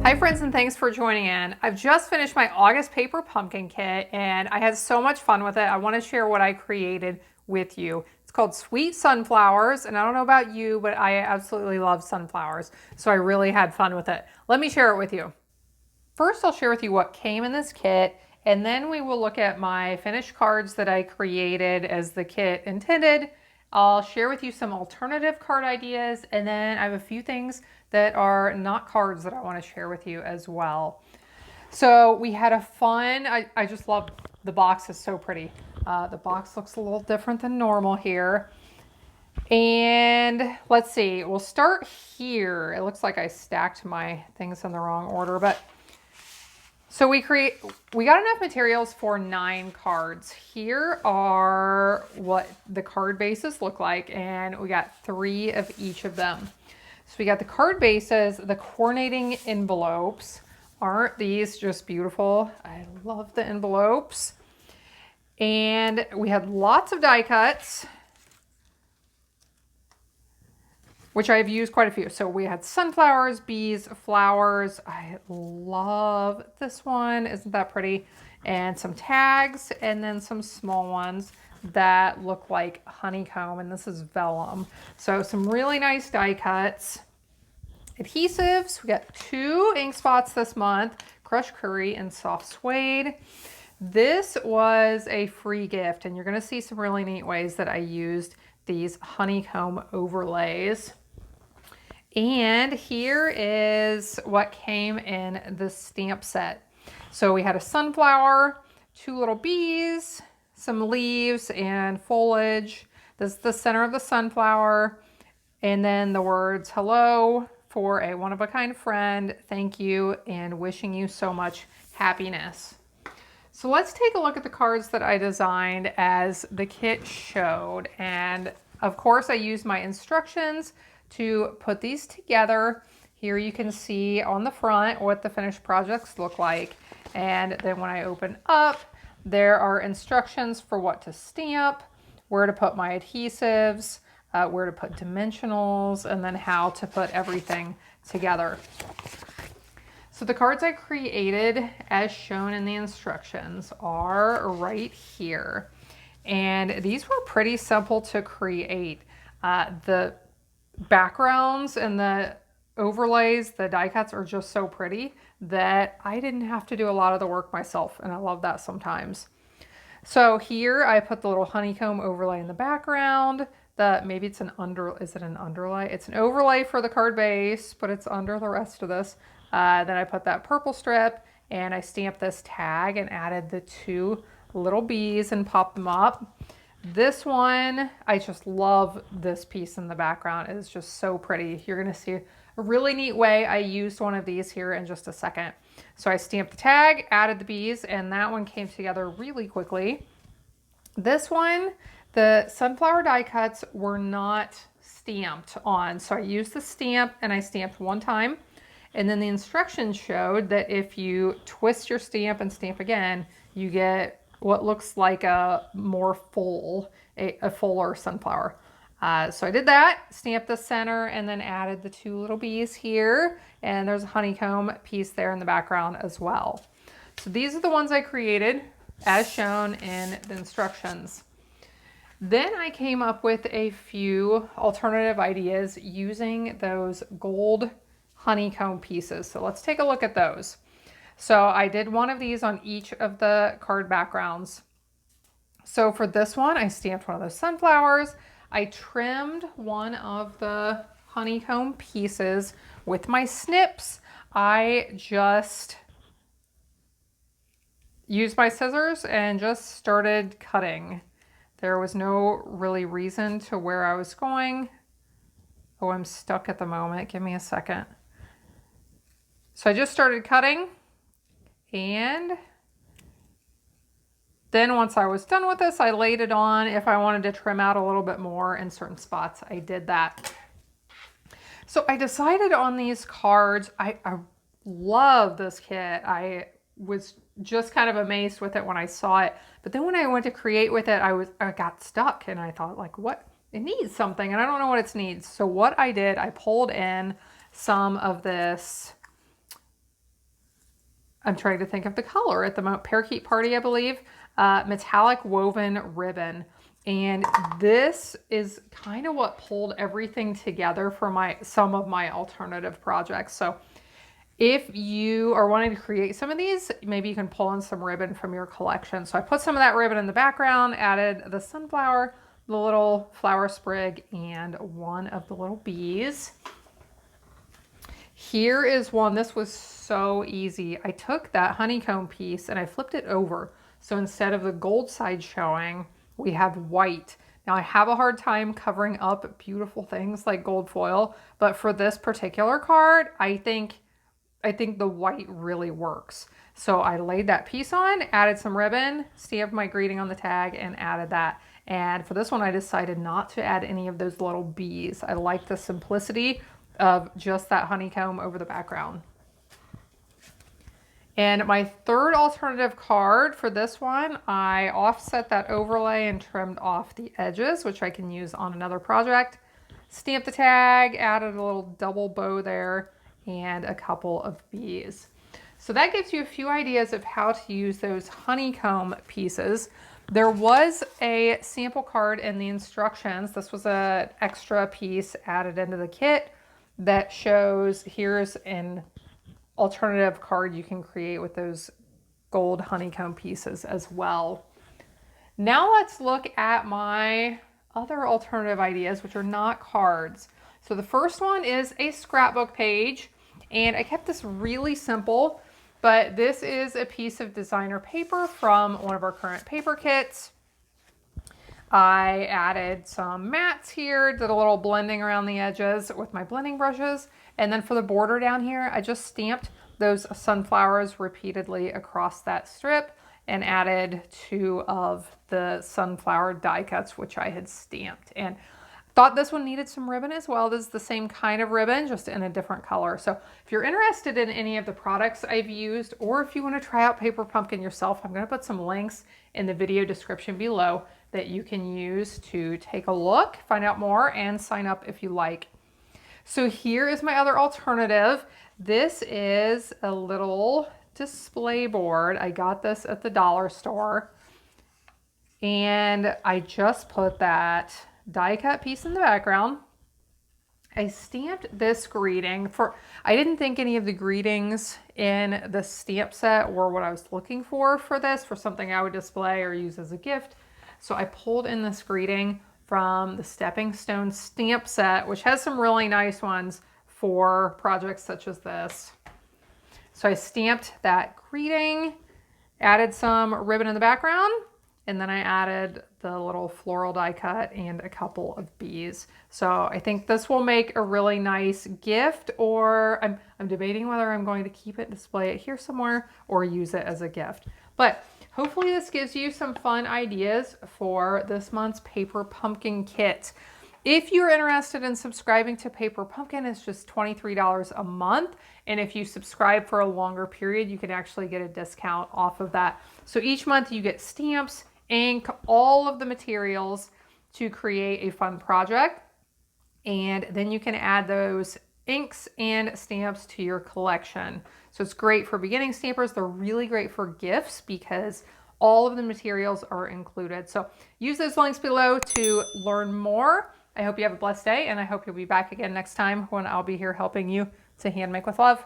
Hi friends, and thanks for joining in. I've just finished my August paper pumpkin kit and I had so much fun with it. I want to share what I created with you. It's called Sweet Sunflowers, and I don't know about you, but I absolutely love sunflowers. So I really had fun with it. Let me share it with you. First, I'll share with you what came in this kit, and then we will look at my finished cards that I created as the kit intended. I'll share with you some alternative card ideas, and then I have a few things that are not cards that I want to share with you as well. So we had a fun, I just love the box, is so pretty. The box looks a little different than normal here. And let's see, we'll start here. It looks like I stacked my things in the wrong order, but so we got enough materials for 9 cards. Here are what the card bases look like, and we got 3 of each of them. So we got the card bases, the coordinating envelopes. Aren't these just beautiful? I love the envelopes. And we had lots of die cuts, which I've used quite a few. So we had sunflowers, bees, flowers. I love this one. Isn't that pretty? And some tags, and then some small ones that look like honeycomb, and this is vellum. So some really nice die cuts. Adhesives, we got 2 ink spots this month, crushed curry and soft suede. This was a free gift, and you're gonna see some really neat ways that I used these honeycomb overlays. And here is what came in the stamp set. So we had a sunflower, 2 little bees, some leaves and foliage. This is the center of the sunflower. And then the words, hello for a one-of-a-kind friend, thank you, and wishing you so much happiness. So let's take a look at the cards that I designed as the kit showed. And of course I used my instructions to put these together. Here you can see on the front what the finished projects look like. And then when I open up, there are instructions for what to stamp, where to put my adhesives, where to put dimensionals, and then how to put everything together. So the cards I created as shown in the instructions are right here. And these were pretty simple to create. The backgrounds and the overlays, the die cuts are just so pretty that I didn't have to do a lot of the work myself, and I love that sometimes. So here I put the little honeycomb overlay in the background. Maybe it's is it an underlay? It's an overlay for the card base, but it's under the rest of this. Then I put that purple strip, and I stamped this tag and added the 2 little bees and popped them up. This one, I just love this piece in the background. It is just so pretty. You're gonna see a really neat way I used one of these here in just a second. So I stamped the tag, added the bees, and that one came together really quickly. This one, the sunflower die cuts were not stamped on. So I used the stamp and I stamped one time. And then the instructions showed that if you twist your stamp and stamp again, you get what looks like a more fuller sunflower. So I did that, stamped the center, and then added the 2 little bees here. And there's a honeycomb piece there in the background as well. So these are the ones I created as shown in the instructions. Then I came up with a few alternative ideas using those gold honeycomb pieces. So let's take a look at those. So I did one of these on each of the card backgrounds. So for this one, I stamped one of those sunflowers. I trimmed one of the honeycomb pieces with my snips. I just used my scissors and just started cutting. There was no really reason to where I was going. Oh, I'm stuck at the moment. Give me a second. So I just started cutting, and then once I was done with this, I laid it on. If I wanted to trim out a little bit more in certain spots, I did that. So I decided on these cards. I love this kit. I was just kind of amazed with it when I saw it. But then when I went to create with it, I got stuck, and I thought, like, what? It needs something, and I don't know what it needs. So what I did, I pulled in some of this I'm trying to think of the color at the moment. Parakeet Party, I believe. Metallic woven ribbon. And this is kind of what pulled everything together for some of my alternative projects. So if you are wanting to create some of these, maybe you can pull in some ribbon from your collection. So I put some of that ribbon in the background, added the sunflower, the little flower sprig, and one of the little bees. Here is one. This was so easy. I took that honeycomb piece and I flipped it over. So instead of the gold side showing, we have white. Now I have a hard time covering up beautiful things like gold foil, but for this particular card, I think the white really works. So I laid that piece on, added some ribbon, stamped my greeting on the tag, and added that. And for this one, I decided not to add any of those little bees. I like the simplicity of just that honeycomb over the background. And my third alternative card for this one, I offset that overlay and trimmed off the edges, which I can use on another project. Stamped the tag, added a little double bow there, and a couple of bees. So that gives you a few ideas of how to use those honeycomb pieces. There was a sample card in the instructions. This was an extra piece added into the kit that shows here's an alternative card you can create with those gold honeycomb pieces as well. Now let's look at my other alternative ideas, which are not cards. So the first one is a scrapbook page, and I kept this really simple, but this is a piece of designer paper from one of our current paper kits. I added some mats here, did a little blending around the edges with my blending brushes, and then for the border down here, I just stamped those sunflowers repeatedly across that strip and added 2 of the sunflower die cuts, which I had stamped. And thought this one needed some ribbon as well. This is the same kind of ribbon, just in a different color. So if you're interested in any of the products I've used, or if you want to try out Paper Pumpkin yourself, I'm going to put some links in the video description below that you can use to take a look, find out more, and sign up if you like. So here is my other alternative. This is a little display board. I got this at the dollar store, and I just put that die cut piece in the background. I stamped this greeting I didn't think any of the greetings in the stamp set were what I was looking for this, for something I would display or use as a gift. So I pulled in this greeting from the Stepping Stone stamp set, which has some really nice ones for projects such as this. So I stamped that greeting, added some ribbon in the background, and then I added the little floral die cut and a couple of bees. So I think this will make a really nice gift, or I'm debating whether I'm going to keep it, display it here somewhere, or use it as a gift. But hopefully this gives you some fun ideas for this month's Paper Pumpkin kit. If you're interested in subscribing to Paper Pumpkin, it's just $23 a month. And if you subscribe for a longer period, you can actually get a discount off of that. So each month you get stamps, ink, all of the materials to create a fun project. And then you can add those inks and stamps to your collection. So it's great for beginning stampers. They're really great for gifts because all of the materials are included. So use those links below to learn more. I hope you have a blessed day, and I hope you'll be back again next time when I'll be here helping you to hand make with love.